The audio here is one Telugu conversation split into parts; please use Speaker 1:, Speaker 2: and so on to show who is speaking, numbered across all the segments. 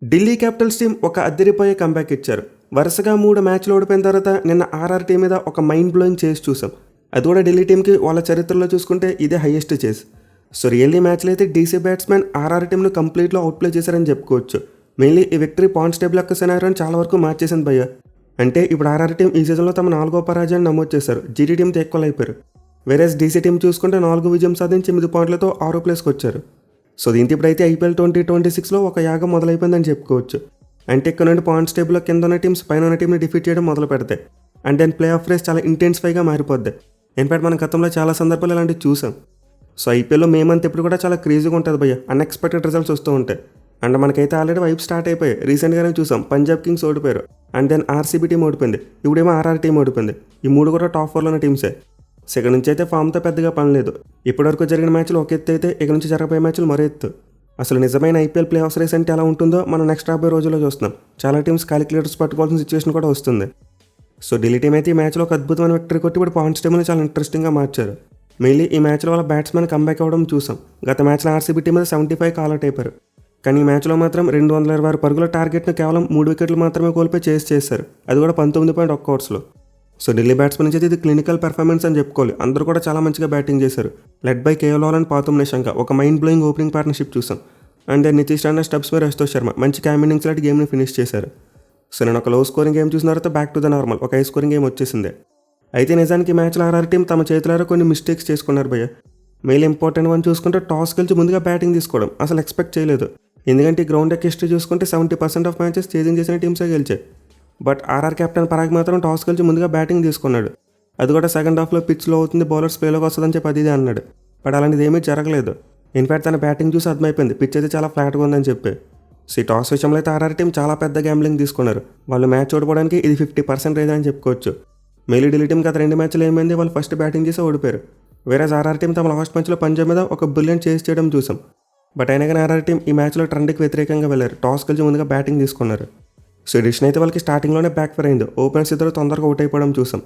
Speaker 1: ఢిల్లీ క్యాపిటల్స్ టీం ఒక అదిరిపోయే కంబ్యాక్ ఇచ్చారు. వరుసగా 3 మ్యాచ్లు ఓడిపోయిన తర్వాత నిన్న ఆర్ఆర్ టీం మీద ఒక మైండ్ బ్లోయింగ్ చేసి చూసాం. అది కూడా ఢిల్లీ టీంకి వాళ్ళ చరిత్రలో చూసుకుంటే ఇదే హైయెస్ట్ చేస్. సో రియల్లీ మ్యాచ్లో అయితే డీసీ బ్యాట్స్మెన్ ఆర్ఆర్ టీంను కంప్లీట్లో అవుట్ప్లే చేశారని చెప్పుకోవచ్చు. మెయిన్లీ ఈ విక్టరీ పాయింట్స్ టేబుల్ యొక్క సినారియోని చాలా వరకు మార్చేసింది భయ్య. అంటే ఇప్పుడు ఆర్ఆర్ టీం ఈ సీజన్లో తమ 4వ పరాజయాన్ని నమోదు చేశారు. జీటీ టీంతో ఈక్వల్ అయిపోయారు. వేరేస్ డీసీ టీం చూసుకుంటే 4 విజయం సాధించి 8 పాయింట్లతో 6వ ప్లేస్కి వచ్చారు. సో దీంతో ఇప్పుడైతే ఐపీఎల్ 2026లో ఒక యాగం మొదలైపోయిందని చెప్పుకోవచ్చు. అంటే ఇక్కడ నుండి పాయింట్స్ టేబుల్లో కింద ఉన్న టీమ్స్ పైన ఉన్న టీంని డిఫీట్ చేయడం మొదలు పెడతాయి. And then play off race చాలా ఇంటెన్సిఫైగా మారిపోద్ది. ఇన్ఫాక్ట్ మనం గతంలో చాలా సందర్భాలు ఇలాంటివి చూసాం. సో ఐపీఎల్లో మే మంత్ ఇప్పుడు కూడా చాలా క్రేజీగా ఉంటుంది భయ్య. అన్ఎక్స్పెక్టెడ్ రిజల్ట్స్ వస్తూ ఉంటాయి. అండ్ మనకైతే ఆల్రెడీ వైపు స్టార్ట్ అయిపోయాయి. రీసెంట్గానే చూసాం పంజాబ్ కింగ్స్ ఓడిపోయారు. అండ్ దెన్ ఆర్సీబీ టీం ఓడిపోయింది. ఇప్పుడేమో ఆర్ఆర్ టీం ఓడిపోయింది. ఈ 3 కూడా టాప్ 4లో ఉన్న టీమ్సే. సెకండ్ నుంచి అయితే ఫామ్తో పెద్దగా పని లేదు. ఇప్పటివరకు జరిగిన మ్యాచ్లు ఒక ఎత్తు అయితే ఇక నుంచి జరగబోయే మ్యాచ్లు మరో ఎత్తు. అసలు నిజమైన ఐపీఎల్ ప్లే ఆఫ్ రేస్ అంటే ఎలా ఉంటుందో మనం నెక్స్ట్ రాబోయే రోజుల్లో చూస్తున్నాం. చాలా టీమ్స్ క్యాలిక్యులేటర్స్ పట్టుకోవాల్సిన సిచ్యువేషన్ కూడా వస్తుంది. సో ఢిల్లీ టీం అయితే ఈ మ్యాచ్లో ఒక అద్భుతమైన విక్టరీ కొట్టి ఇప్పుడు పాయింట్స్ టేబుల్ని చాలా ఇంట్రెస్టింగ్గా మార్చారు. మెయిన్లీ ఈ మ్యాచ్లో వాళ్ళ బ్యాట్స్మెన్ కంబ్యాక్ అవ్వడం చూసాం. గత మ్యాచ్లో ఆర్సీబీ టీం మీద 75 కాల్అౌట్ అయిపోయారు. కానీ ఈ మ్యాచ్లో మాత్రం 226 పరుగుల టార్గెట్ను కేవలం 3 వికెట్లు మాత్రమే కోల్పోయి చేశారు. అది కూడా 19.1 ఓవర్స్లో. సో ఢిల్లీ బ్యాట్స్మెన్ నుంచి ఇది క్లినికల్ పెర్ఫార్మెన్స్ అని చెప్పుకోవాలి. అందరూ కూడా చాలా మంచిగా బ్యాటింగ్ చేశారు. Led by KL Rahul and Pathum Nissanka ఒక మైండ్ బ్లోయింగ్ ఓపెనింగ్ పార్ట్నర్షిప్ చూసాం. And then Nitish Rana Stubbs మీద అశుతోష్ శర్మ మంచి క్యామ్ ఇన్నింగ్స్ లాంటి గేమ్ని ఫినిష్ చేశారు. సో నేను ఒక లో స్కోరింగ్ గేమ్ చూసిన తర్వాత బ్యాక్ టు ద నార్మల్ ఒక హై స్కోరింగ్ గేమ్ వచ్చేసింది. అయితే నిజానికి మ్యాచ్లో ఆర్ఆర్ టీం తమ చేతులారా కొన్ని మిస్టేక్స్ చేసుకున్నారు భయ్య. మెయిన్ ఇంపార్టెంట్ వన్ చూసుకుంటే టాస్ గెలిచి ముందుగా బ్యాటింగ్ తీసుకోవడం అసలు ఎక్స్పెక్ట్ చేయలేదు. ఎందుకంటే ఈ గ్రౌండ్ యొక్క హిస్టరీ చూసుకుంటే 70% ఆఫ్ మ్యాచెస్ చేజింగ్ చేసిన టీమ్సే గెలిచాయి. బట్ ఆర్ఆర్ కెప్టెన్ పరాగ్ మాత్రం టాస్ గెలిచి ముందుగా బ్యాటింగ్ తీసుకున్నాడు. అది కూడా సెకండ్ హాఫ్లో పిచ్లో అవుతుంది, బౌలర్స్ ప్లేలోకి వస్తుందని చెప్పి అది అన్నాడు. బట్ అలాంటిది ఏమీ జరగలేదు. ఇన్ఫాక్ట్ తన బ్యాటింగ్ చూసి అర్థమైపోయింది పిచ్ అయితే చాలా ఫ్లాట్గా ఉందని చెప్పి. సో ఈ టాస్ విషయంలో అయితే ఆర్ఆర్ టీం చాలా పెద్ద గ్యాంబ్లింగ్ తీసుకున్నారు. వాళ్ళు మ్యాచ్ ఓడిపోవడానికి ఇది 50% అని చెప్పుకోవచ్చు. మెయిలీ ఢిల్లీ టీం గత 2 మ్యాచ్లు ఏమైంది, వాళ్ళు ఫస్ట్ బ్యాటింగ్ చేసి ఓడిపోయారు. వేరే ఆర్ఆర్ టీం తమ లాస్ట్ మ్యాచ్లో పంజాబ్ మీద ఒక బ్రిలియంట్ చేస్ చేయడం చూసాం. బట్ అయినా కానీ ఆర్ఆర్ టీం ఈ మ్యాచ్లో ట్రెండ్కి వ్యతిరేకంగా వెళ్ళారు. టాస్ గెలిచి ముందుగా బ్యాటింగ్ తీసుకున్నారు. సో ఎడిషన్ అయితే వాళ్ళకి స్టార్టింగ్లోనే బ్యాక్ ఫైర్ అయింది. ఓపెనర్స్ ఇద్దరు తొందరగా అవుట్ అయిపోవడం చూసాం.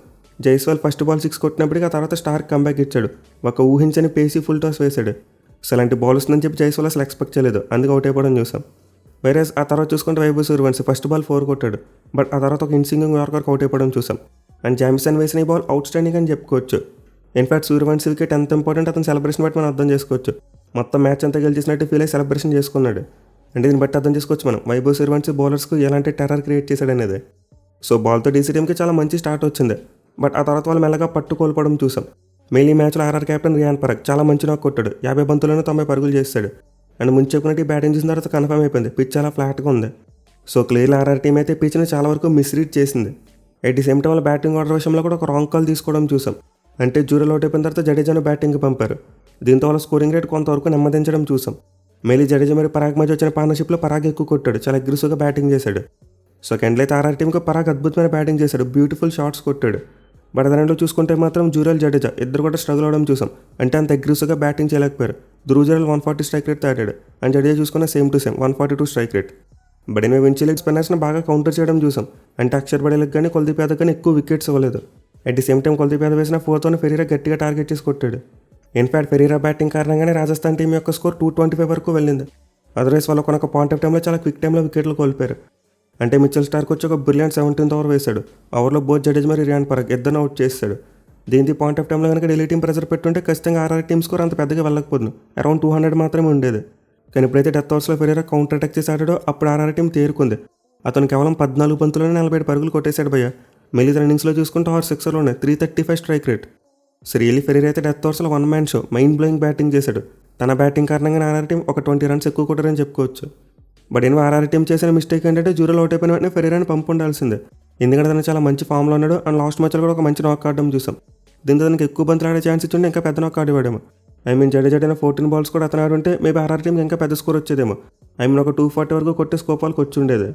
Speaker 1: జైస్వాల్ ఫస్ట్ బాల్ 6 కొట్టినప్పటికీ ఆ తర్వాత స్టార్క్ కంబ్యాక్ ఇచ్చాడు. ఒక ఊహించని పేసీ ఫుల్ టాస్ వేశాడు. సో అలాంటి బాల్ వస్తుందని చెప్పి జైస్వాల్ అసలు ఎక్స్పెక్ట్ చేయలేదు. అందుకు అవుట్ అయిపోవడం చూసాం. వేరే ఆ తర్వాత చూసుకుంటే వైభవ్ సూర్యవంశీ ఫస్ట్ బాల్ 4 కొట్టాడు. బట్ ఆ తర్వాత ఒక ఇన్సింగింగ్ యార్కర్కి అవుట్ అయిపోవడం చూసాం. అండ్ జామిసన్ వేసిన ఈ బాల్ అవుట్ స్టాండింగ్ అని చెప్పుకోవచ్చు. ఇన్ఫాక్ట్ సూర్యవంశీ వికెట్ ఎంత ఇంపార్టెంట్ అతను సెలబ్రేషన్ బట్టి మనం అర్థం చేసుకోవచ్చు. మొత్తం మ్యాచ్ అంతా గెలిచినట్టు ఫీల్ అయ్యి సెలబ్రేషన్ చేసుకున్నాడు. అంటే దీన్ని బట్టి అర్థం చేసుకోవచ్చు మనం వైభవ్ సూర్యవంశీ బౌలర్స్కు ఎలాంటి టెర్రర్ క్రియేట్ చేశాడనేది. సో బాల్తో డీసీ టీంకి చాలా మంచి స్టార్ట్ వచ్చింది. బట్ ఆ తర్వాత వాళ్ళు మెల్లగా పట్టు కోల్పోవడం చూసాం. మెయిన్ ఈ మ్యాచ్లో ఆర్ఆర్ కెప్టెన్ రియాన్ పరాగ్ చాలా మంచి నాక్ కొట్టాడు. 50 బంతుల్లోనే 90 పరుగులు చేశాడు. అండ్ ముందు చెప్పుకున్నట్టు బ్యాటింగ్ చేసిన తర్వాత కన్ఫర్మ్ అయిపోయింది పిచ్ చాలా ఫ్లాట్గా ఉంది. సో క్లియర్లీ ఆర్ఆర్ టీం అయితే పిచ్ని చాలా వరకు మిస్రీడ్ చేసింది. ఎట్ ది సేమ్ టైం వాళ్ళ బ్యాటింగ్ ఆర్డర్ విషయంలో కూడా ఒక రాంగ్ కాల్ తీసుకోవడం చూసాం. అంటే జూరల్ అవుట్ అయిపోయిన తర్వాత జడేజాను బ్యాటింగ్కి పంపారు. దీంతో వాళ్ళ స్కోరింగ్ రేట్ కొంతవరకు నెమ్మదించడం చూసాం. మెయిలీ జడేజా మరియు పరాగ్ మధ్య వచ్చిన పార్ట్నర్షిప్లో పరాగ్ ఎక్కువ కొట్టాడు. చాలా అగ్రెసివ్గా బ్యాటింగ్ చేశాడు. సో కెండ్లో అయితే ఆర్ఆర్ టీంకి పరాగ్ అద్భుతమైన బ్యాటింగ్ చేశాడు. బ్యూటిఫుల్ షాట్స్ కొట్టాడు. బట్ అదనంలో చూసుకుంటే మాత్రం జూరల్ జడేజా ఇద్దరు కూడా స్ట్రగుల్ అవ్వడం చూసాం. అంటే అంత అగ్రెసివ్గా బ్యాటింగ్ చేయలేకపోయారు. ధ్రువ్ జురేల్ 140 స్ట్రైక్ రేట్తో ఆడాడు. అండ్ జడేజా చూసుకున్న same to same 142 strike rate. But anyway వించీ స్పిన్నర్స్ని బాగా కౌంటర్ చేయడం చూసాం. అంటే అక్షర్ పటేల్కి కానీ కుల్దీప్ యాదవ్ కానీ ఎక్కువ వికెట్స్ ఇవ్వలేదు. At the same time Kuldeep Yadav వేసిన 4తో ఫెరీరా గట్టిగా టార్గెట్ చేసి కొట్టాడు. ఇన్ఫాక్ట్ ఫెరీరా బ్యాటింగ్ కారణంగానే రాజస్థాన్ టీం యొక్క స్కోర్ 225 వరకు వెళ్ళింది. అదర్వైజ్ వాళ్ళు కొనొక పాయింట్ ఆఫ్ టైంలో చాలా క్విక్ టైంలో వికెట్లు కోల్పోయారు. అంటే మిచెల్ స్టార్క్ వచ్చి ఒక బ్రిలియంట్ 17th ఓవర్ వేశాడు. ఓవర్లో బోత్ జడేజా మరియు రియాన్ పరాగ్ ఇద్దరిని అవుట్ చేశాడు. దీంతో పాయింట్ ఆఫ్ టైంలో కనుక ఢిల్లీ టీం ప్రెజర్ పెట్టుంటే ఖచ్చితంగా ఆర్ఆర్ టీం స్కోర్ అంత పెద్దగా వెళ్ళకపోతుంది. అరౌండ్ 200 మాత్రమే ఉండేది. కానీ ఎప్పుడైతే డెత్ ఓవర్స్లో ఫెరీరా కౌంటర్ అటాక్ చేసి ఆడాడో అప్పుడు ఆర్ఆర్ టీం తేరుకుంది. అతను కేవలం 14 బంతుల్లోనే 47 పరుగులు కొట్టేశాడు భయ్య. మిగతా ఇన్నింగ్స్లో చూసుకుంటే 6 సిక్సర్లోనే 335 strike rate. So really Ferreira అయితే డెత్ ఓవర్స్లో 1 man show mind blowing batting చేశాడు. తన బ్యాటింగ్ కారణంగా ఆర్ఆర్ టీం ఒక 20 రన్స్ ఎక్కువ కొట్టారని చెప్పుకోవచ్చు. బట్ ఏమో ఆర్ఆర్ టీం చేసిన మిస్టేక్ ఏంటంటే జూరల్ అవుట్ అయిపోయిన వెంటనే ఫెరీరాని పంపు ఉండాల్సిందే. ఎందుకంటే తను చాలా మంచి ఫామ్లో ఉన్నాడు. అండ్ లాస్ట్ మ్యాచ్లో కూడా ఒక మంచి నాక్ ఆడడం చూసాం. దీంతో తనకి ఎక్కువ బంతులు ఆడే ఛాన్స్ ఇచ్చింటే ఇంకా పెద్ద నాక్ ఆడేవాడేమో. జడేజా 14 బాల్స్ కూడా అతను ఆడుంటే మేబీ ఆర్ఆర్ టీంకి ఇంకా పెద్ద స్కోర్ వచ్చేదేమో. ఒక 240 వరకు కొట్టే స్కోప్ వాళ్ళకి వచ్చి ఉండేది.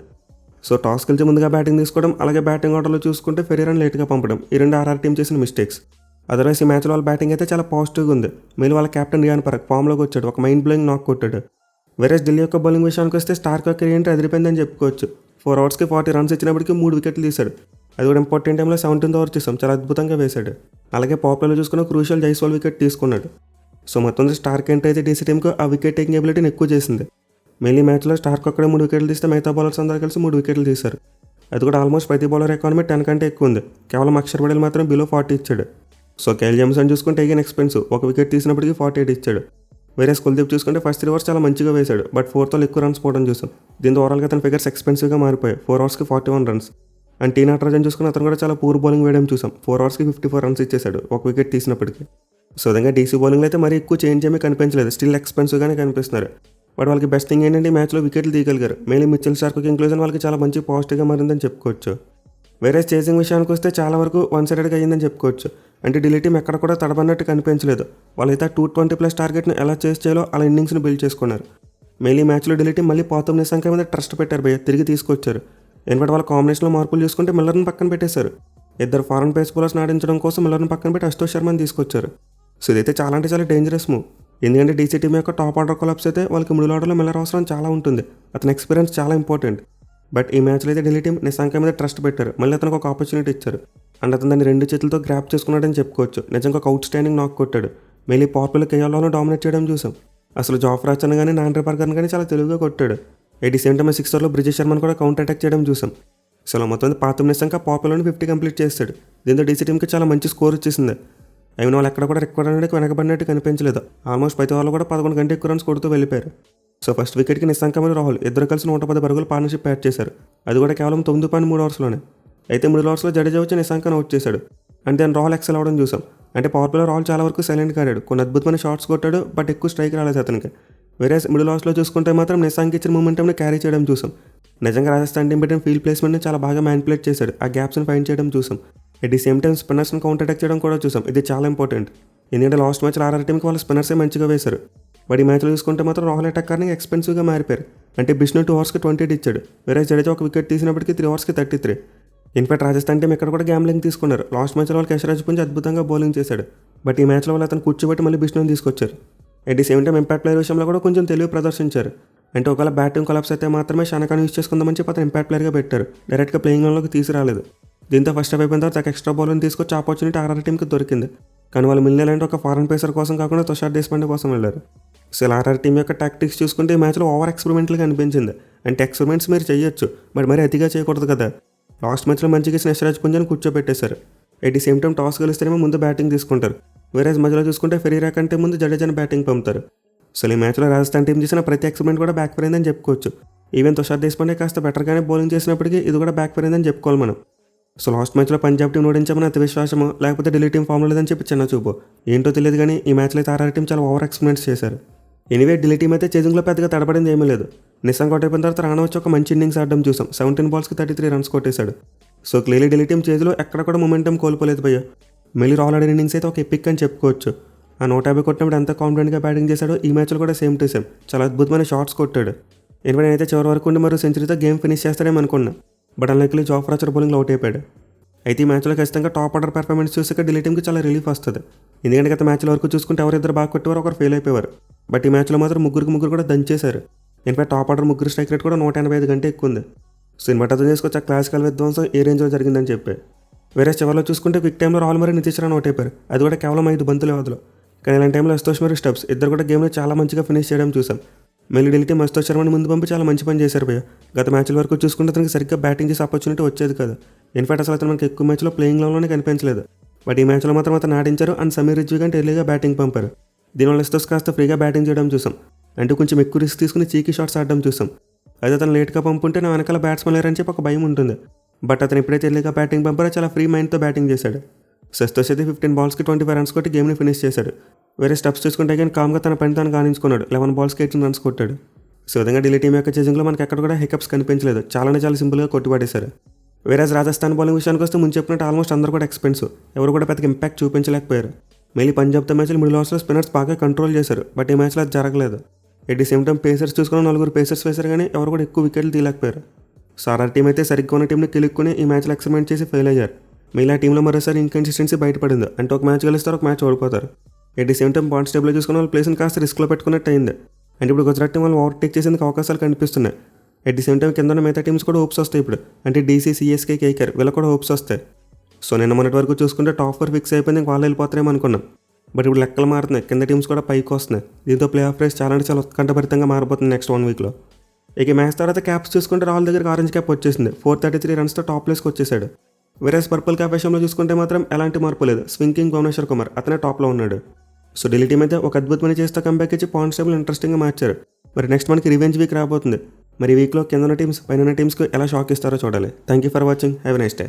Speaker 1: సో టాస్ గెలిచి ముందుగా బ్యాటింగ్ తీసుకోవడం, అలాగే బ్యాటింగ్ ఆర్డర్లో చూసుకుంటే ఫెరీరాని లేట్గా పంపడం, ఈ 2 ఆర్ఆర్ టీం చేసిన మిస్టేక్స్. అదర్వైజ్ ఈ మ్యాచ్లో వాళ్ళ బ్యాటింగ్ అయితే చాలా పాజిటివ్గా ఉంది. మెయిన్ వాళ్ళ కెప్టెన్ రియాన్ పరాగ్ ఫామ్లోకి వచ్చాడు. ఒక మైండ్ బ్లోయింగ్ నాక్ కొట్టాడు. వేరే ఢిల్లీ యొక్క బౌలింగ్ విషయానికి వస్తే స్టార్క్ యొక్క ఏంటి అదిరిపోయిందని చెప్పుకోవచ్చు. 4 ఓవర్స్కి 40 రన్స్ ఇచ్చినప్పటికీ 3 వికెట్లు తీశాడు. అది కూడా ఇంపార్టెంట్ టైంలో 17th ఓవర్ చూసాం. చాలా అద్భుతంగా వేశాడు. అలాగే పాపులర్లో చూసుకున్న క్రూషియల్ జైస్వాల్ వికెట్ తీసుకున్నాడు. సో మొత్తం స్టార్క్ ఎంట్రీ అయితే డీసీ టీంకు ఆ వికెట్ టేకింగ్ ఎబిలిటీని ఎక్కువ చేసింది. మెయిన్ మ్యాచ్లో స్టార్క్ ఒక్కడే 3 వికెట్లు తీస్తే మిగతా బౌలర్స్ అందరూ కలిసి 3 వికెట్లు తీశారు. అది కూడా ఆల్మోస్ట్ ప్రతి బౌలర్ ఎకానమీ 10 కంటే ఎక్కువ ఉంది. కేవలం అక్షర్ పటేల్ మాత్రం బిలో 40 ఇచ్చాడు. సో కేఎల్ జామిసన్ చూసుకుంటే అగైన్ ఎక్స్పెన్సివ్, 1 వికెట్ తీసినప్పటికీ 48 ఇచ్చాడు. వేరే కుల్దీప్ చూసుకుంటే ఫస్ట్ 3 ఓవర్స్ చాలా మంచిగా వేశాడు, బట్ 4th ఓవర్లో ఎక్కువ రన్స్ పోవడం చూసాం. దీంతో ఓవరాల్గా అతని ఫిగర్స్ ఎక్స్పెన్సివ్గా మారిపోయాయి. 4 ఓవర్స్కి 41 రన్స్. అండ్ టీ నటరాజన్ చూసుకుని అతను కూడా చాలా పూర్ బౌలింగ్ వేయడం చూసాం. 4 ఓవర్స్కి 54 రన్స్ ఇచ్చేశాడు 1 వికెట్ తీసినప్పటికీ. సో విధంగా డీసీ బౌలింగ్లో అయితే మరీ ఎక్కువ చేంజ్ ఏమీ కనిపించలేదు, స్టిల్ ఎక్స్పెన్సివ్గానే కనిపిస్తున్నారు. బట్ వాళ్ళకి బెస్ట్ థింగ్ ఏంటంటే ఈ మ్యాచ్లో వికెట్లు తీయగలిగారు. మెయిన్లీ మిచెల్ స్టార్క్ ఇంక్లూజన్ వాళ్ళకి చాలా మంచి పాజిటివ్గా మారిందని చెప్పుకోవచ్చు. వేరే చేసింగ్ విషయానికి వస్తే చాలా వరకు 1 సైడెడ్గా అయ్యిందని చెప్పుకోవచ్చు. అంటే ఢిల్లీ టీం ఎక్కడ కూడా తడబడినట్టు కనిపించలేదు. వాళ్ళైతే 220+ టార్గెట్ను ఎలా చేసి చేయాలో అలా ఇన్నింగ్స్ని బిల్డ్ చేసుకున్నారు. మెయిన్లీ మ్యాచ్లో ఢిల్లీ టీం మళ్ళీ పాతం నిశాంక మీద ట్రస్ట్ పెట్టారు భయ్య, తిరిగి తీసుకొచ్చారు. ఎందుకంటే వాళ్ళ కాంబినేషన్లో మార్పులు చూసుకుంటే మిల్లర్ని పక్కన పెట్టేశారు. 2 ఫారెన్ పేస్ బౌలర్స్ ఆడించడం కోసం మిల్లర్ని పక్కన పెట్టి అశుతోష్ శర్మని తీసుకొచ్చారు. సో ఇదైతే చాలా అంటే చాలా డేంజరస్ మూవ్. ఎందుకంటే డీసీ టీం యొక్క టాప్ ఆర్డర్ కొలాప్స్ అయితే వాళ్ళకి మిడిల్ ఆర్డర్లో మిల్లర్ అవసరం చాలా ఉంటుంది. అతని ఎక్స్పీరియన్స్ చాలా ఇంపార్టెంట్. బట్ ఈ మ్యాచ్లో అయితే ఢిల్లీ టీం నిశాంక మీద ట్రస్ట్ పెట్టారు. మళ్ళీ అతనికి ఒక ఆపర్చునిటీ ఇచ్చారు. అండ్ అతను దాన్ని 2 చేతులతో గ్రాప్ చేసుకున్నాడని చెప్పుకోవచ్చు. నిజంగా ఒక అవుట్ స్టాండింగ్ నాక్ కొట్టాడు. మెయిన్లీ పాపులర్ కేఎల్లోనూ డామినేట్ చేయడం చూసాం. అసలు జాఫ్రా చన్ కానీ నాండ్రే పర్గన్ కానీ చాలా తెలివిగా కొట్టాడు. 87 6 ఓవర్లో బ్రిజేష్ శర్మను కూడా కౌంటర్ అటాక్ చేయడం చూసాం. అసలు మొత్తం పాతం నిశాంక పాపులర్ని 50 కంప్లీట్ చేస్తాడు. దీంతో డీసీ టీంకి చాలా మంచి స్కోర్ వచ్చేసింది. అయిన వాళ్ళు ఎక్కడ కూడా రికార్డ్ అనేది వెనకబడినట్టు కనిపించలేదు. ఆల్మోస్ట్ ప్రతి వాళ్ళు కూడా 11 కంటే ఎక్కువ రన్స్ కొడుతూ వెళ్ళిపోయారు. సో ఫస్ట్ వికెట్కి నిశాంక మరియు రాహుల్ ఇద్దరు కలిసి 110 పరుగుల పార్ట్నర్షిప్ యాడ్ చేశారు. అది కూడా కేవలం 9.3 ఓవర్స్లోనే. అయితే 3 ఓవర్స్లో జడేజా వచ్చి నిశాంకను అవుట్ చేశాడు. అండ్ దాని రాహుల్ ఎక్సెల్ అవ్వడం చూసాం. అంటే పవర్ ప్లేలో రాహుల్ చాలా వరకు సైలెంట్గా ఆడాడు. కొన్ని అద్భుతమైన షాట్స్ కొట్టాడు, బట్ ఎక్కువ స్ట్రైక్ రాలేదు అతనికి. వేరే మిడిల్ ఓవర్స్లో చూసుకుంటే మాత్రం నిశాంక్ ఇచ్చిన మూమెంటంని క్యారీ చేయడం చూసాం. నిజంగా రాజస్థాన్ టీం పెట్టిన ఫీల్డ్ ప్లేస్మెంట్ని చాలా బాగా మ్యానిపులేట్ చేశాడు. ఆ గ్యాప్స్ని ఫైండ్ చేయడం చూసాం. ఎట్ ది సేమ్ టైం స్పిన్నర్స్ని కౌంటర్ అటాక్ చేయడం కూడా చూసాం. ఇది చాలా ఇంపార్టెంట్. ఎందుకంటే లాస్ట్ మ్యాచ్లో ఆర్ఆర్ టీంకి వాళ్ళ స్పిన్నర్సే మంచిగా వేశారు. బట్ ఈ మ్యాచ్లో చూసుకుంటే మాత్రం రాహుల్ అటాకర్ని ఎక్స్పెన్సివ్గా మారిపోయారు. అంటే బిష్ణు 2 ఓవర్స్కి 28 ఇచ్చాడు. వేరే జడేజా 1 వికెట్ తీసినప్పటికీ 3 ఓవర్స్కి 33. ఇన్ఫాక్ట్ రాజస్థాన్ టీం ఇక్కడ కూడా గ్యాంబ్లింగ్ తీసుకున్నారు. లాస్ట్ మ్యాచ్లో వాళ్ళకి యశ్రాజ్ పుంజ్ అద్భుతంగా బౌలింగ్ చేశాడు. బట్ ఈ మ్యాచ్లో వాళ్ళు అతను కూర్చోబెట్టి మళ్ళీ బిష్ణుని తీసుకొచ్చారు. At the same time impact player విషయంలో కూడా కొంచెం తెలివి ప్రదర్శించారు. అంటే ఒకవేళ బ్యాటింగ్ కొలాప్స్ అయితే మాత్రమే షానకాన్ యూస్ చేసుకుందామని చెప్పి అతను ఇంపాక్ట్ ప్లేయర్గా పెట్టారు. డైరెక్ట్గా ప్లేయింగ్ లైన్లోకి తీసుకురాలేదు. దీంతో ఫస్ట్ హాఫ్ అయిపోయిన తర్వాత ఎక్స్ట్రా బౌలర్ని తీసుకొచ్చి ఆపర్చునిటీ ఆర్ఆర్ టీంకి దొరికింది. కానీ వాళ్ళు మిల్లేలంటే ఒక ఫారెన్ పేసర్ కోసం కాకుండా తుషార్ దేశపాండే కోసం వెళ్ళారు. అసలు ఆర్ఆర్ టీం యొక్క టాక్టిక్స్ చూసుకుంటే ఈ మ్యాచ్లో ఓవర్ ఎక్స్పెరిమెంట్లుగా అనిపించింది. అంటే ఎక్స్పెరిమెంట్స్ మీరు చేయొచ్చు, బట్ మరి అతిగా చేయకూడదు కదా. లాస్ట్ మ్యాచ్లో మంచిగా ఇచ్చిన యశ్రాజ్ పుంజాని కూర్చోబెట్టేశారు. At the same time toss గెలిస్తేనేమో ముందు బ్యాటింగ్ తీసుకుంటారు. వేరే మధ్యలో చూసుకుంటే ఫెరీరా కంటే ముందు జడేజాని బ్యాటింగ్ పంపుతారు. అసలు ఈ మ్యాచ్లో రాజస్థాన్ టీం చేసిన ప్రతి ఎక్స్పెరిమెంట్ కూడా బ్యాక్ ఫైర్ అయిందని చెప్పుకోవచ్చు. ఈవెన్ తుషార్ దేశపాండే కాస్త బెటర్గానే బౌలింగ్ చేసినప్పటికీ ఇది కూడా బ్యాక్ ఫైర్ అయిందని చెప్పుకోవాలి మనం. సో లాస్ట్ మ్యాచ్లో పంజాబ్ టీం ఓడించామని అతి విశ్వాసమో లేకపోతే ఢిల్లీ టీం ఫామ్లో లేదని చెప్పి చిన్న చూపు ఏంటో తెలియదు. కానీ ఈ మ్యాచ్లో అయితే ఆర్ఆర్ టీం చాలా ఓవర్ ఎక్స్పెరిమెంట్స్ చేశారు. ఎనీవే ఢిల్లీ టీం అయితే చేజింగ్లో పెద్దగా తడబడింది ఏమీ లేదు. నిశాంక్ అవుట్ అయిపోయిన తర్వాత రాణా వచ్చి ఒక మంచి ఇన్నింగ్స్ ఆడడం చూసాం. 17 బాల్స్కి 33 రన్స్ కొట్టేశాడు. సో క్లియర్లీ ఢిల్లీ టీం చేజ్లో ఎక్కడ కూడా మొమెంటం కోల్పోలేదు భయ్య. మళ్ళీ రాహుల్ ఆడిన ఇన్నింగ్స్ అయితే ఒక ఎపిక్ అని చెప్పుకోవచ్చు. ఆ 150 కొట్టినప్పుడు ఎంత కాన్ఫిడెంట్గా బ్యాటింగ్ చేశాడో ఈ మ్యాచ్లో కూడా సేమ్ టు సేమ్ చాలా అద్భుతమైన షాట్స్ కొట్టాడు. ఎందుకంటే నేనైతే చివరి వరకు ఉండి మరో సెంచరీతో గేమ్ ఫినిష్ చేస్తాడేమో అనుకున్నా. బట్ అన్లైక్లీ జాఫ్రా చర్ బౌలింగ్లో అవుట్ అయిపోయాడు. అయితే ఈ మ్యాచ్లో ఖచ్చితంగా టాప్ ఆర్డర్ పెర్ఫార్మెన్స్ చూసాక ఢిల్లీ టీంకి చాలా రిలీఫ్ వస్తుంది. ఎందుకంటే గత మ్యాచ్ల వరకు చూసుకుంటే ఎవరిద్దరు బాగా కొట్టేవారు, ఒకరు ఫెయిల్ అయిపోయారు. బట్ ఈ మ్యాచ్లో మాత్రం ముగ్గురు కూడా దంచేశారు. ఇన్ఫాక్ట్ టాప్ ఆర్డర్ ముగ్గురు స్ట్రైక్ రేట్ కూడా 185 కంటే ఎక్కువ ఉంది. సో ఇన్ బట్ అర్థం చేసుకోవచ్చు ఆ క్లాసికల్ విధ్వంసం ఏ రేంజ్లో జరిగిందని చెప్పి. వేరే చివరిలో చూసుకుంటే క్విక్ టైంలో రాహుల్ మరి నితీష్ రాణా అవుట్ అయిపోయారు. అది కూడా కేవలం 5 బంతుల వ్యవధిలో. కానీ ఇలాంటి టైంలో అశుతోష్ మరియు స్టబ్స్ ఇద్దరు కూడా గేమ్లో చాలా మంచిగా ఫినిష్ చేయడం చూసాం. మళ్ళీ ఢిల్లీ టీం అశుతోష్ శర్మని ముందు పంపి చాలా మంచి పని చేశారు భయ్య. గత మ్యాచ్ల వరకు చూసుకుంటే అతనికి సరిగ్గా బ్యాటింగ్ చేసే ఆపర్చునిటీ వచ్చేది కదా. ఇన్ఫాక్ట్ అసలు అతను మనకి ఎక్కువ మ్యాచ్లో ప్లేయింగ్ లైన్లోనే కనిపించలేదు. బట్ ఈ మ్యాచ్లో మాత్రం అతను ఆడించారు. అండ్ సమీర్ రిజ్వీ కంటే ఎర్లీగా బ్యాటింగ్ పంపారు. దీనివల్ల అశుతోష్ కాస్త ఫ్రీగా బ్యాటింగ్ చేయడం చూసాం. అంటే కొంచెం ఎక్కువ రిస్క్ తీసుకుని చీకీ షాట్స్ ఆడడం చూసాం. అయితే అతను లేట్గా పంపుంటే నా వెనకాల బ్యాట్స్మెన్ లేరని చెప్పి ఒక భయం ఉంటుంది. బట్ అతను ఎప్పుడైతే ఎర్లీగా బ్యాటింగ్ పంపారో చాలా ఫ్రీ మైండ్తో బ్యాటింగ్ చేశాడు. అశుతోష్ అయితే 15 బాల్స్కి 25 రన్స్ కొట్టి గేమ్ని ఫినిష్ చేశాడు. వేరే స్టెప్స్ చూసుకుంటే కానీ కామ్గా తన పని తాను గానించుకున్నాడు. 11 బాల్స్కి 18 రన్స్ కొట్టాడు. సో విధంగా ఢిల్లీ టీం యొక్క చేజింగ్లో మనకి ఎక్కడ కూడా హికప్స్ కనిపించలేదు. చాలా సింపుల్గా కొట్టుపడేశారు. వేరే రాజస్థాన్ బౌలింగ్ విషయానికి వస్తే ముందు చెప్పినట్టు ఆల్మోస్ట్ అందరూ కూడా ఎక్స్పెన్సివ్, ఎవరు కూడా పెద్దగా ఇంపాక్ట్ చూపించలేకపోయారు. మళ్ళీ పంజాబ్తో మ్యాచ్లు మిడిల్ ఓవర్స్లో స్పిన్నర్స్ బాగా కంట్రోల్ చేశారు. బట్ ఈ మ్యాచ్లో అది జరగలేదు. At the same time pacers చూసుకుని 4 పేసర్స్ వేశారు, కానీ ఎవరు కూడా ఎక్కువ వికెట్లు తీయలేకపోయారు. సో ఆర్ఆర్ టీం అయితే సరిగ్గా ఉన్న టీంని కిలుక్కుని ఈ మ్యాచ్లో ఎక్స్పెరిమెంట్ చేసి ఫెయిల్ అయ్యారు. మిగిలిన టీంలో మరోసారి ఇన్కన్సిస్టెన్సీ బయటపడింది. అంటే ఒక మ్యాచ్ గెలుస్తారు, ఒక మ్యాచ్ ఓడిపోతారు. At the same time points టేబుల్లో చూసుకుని వాళ్ళ ప్లేస్ని కాస్త రిస్క్లో పెట్టుకున్నట్టు అయింది. అంటే ఇప్పుడు గుజరాత్ టీం వాళ్ళు ఓవర్టేక్ చేసేందుకు అవకాశాలు కనిపిస్తున్నాయి. ఎట్ ది సేమ్ టైం కింద ఉన్న మిగతా టీమ్స్ కూడా హోప్స్ వస్తాయి ఇప్పుడు. అంటే డీసీ, సిఎస్కే, కేకేఆర్ వీళ్ళకి కూడా హోప్స్ వస్తాయి. సో నిన్న మొన్నటి వరకు చూసుకుంటే టాప్ 4 ఫిక్స్ అయిపోయింది, వాళ్ళు వెళ్ళిపోతారేమో అనుకున్నాం. బట్ ఇప్పుడు లెక్కలు మారుతున్నాయి, కింద టీమ్స్ కూడా పైకి వస్తున్నాయి. దీంతో ప్లే ఆఫ్ రేస్ చాలా ఉత్కంఠభరితంగా మారిపోతుంది నెక్స్ట్ 1 వీక్లో. ఇక మ్యాచ్ తర్వాత క్యాప్స్ చూసుకుంటే రాహుల్ దగ్గరికి ఆరెంజ్ క్యాప్ వచ్చేసింది. 433 రన్స్తో టాప్ ప్లేస్కి వచ్చేసాడు. వేరేస్ పర్పుల్ క్యాప్ విషయంలో చూసుకుంటే మాత్రం ఎలాంటి మార్పు లేదు. స్వింగ్ కింగ్ భువనేశ్వర్ కుమార్ అతనే టాప్లో ఉన్నాడు. సో ఢిల్లీ టీం అయితే ఒక అద్భుతమైన చేస్తే కంబ్యాక్ ఇచ్చి పాయింట్స్ టేబుల్ ఇంట్రెస్టింగ్గా మార్చారు. మరి నెక్స్ట్ మనకి రివెంజ్ వీక్ రాబోతుంది. మరి ఈ వీక్లో కింద టీమ్స్ పైన టీమ్స్కి ఎలా షాక్ ఇస్తారో చూడాలి. Thank you for watching. Have a nice day.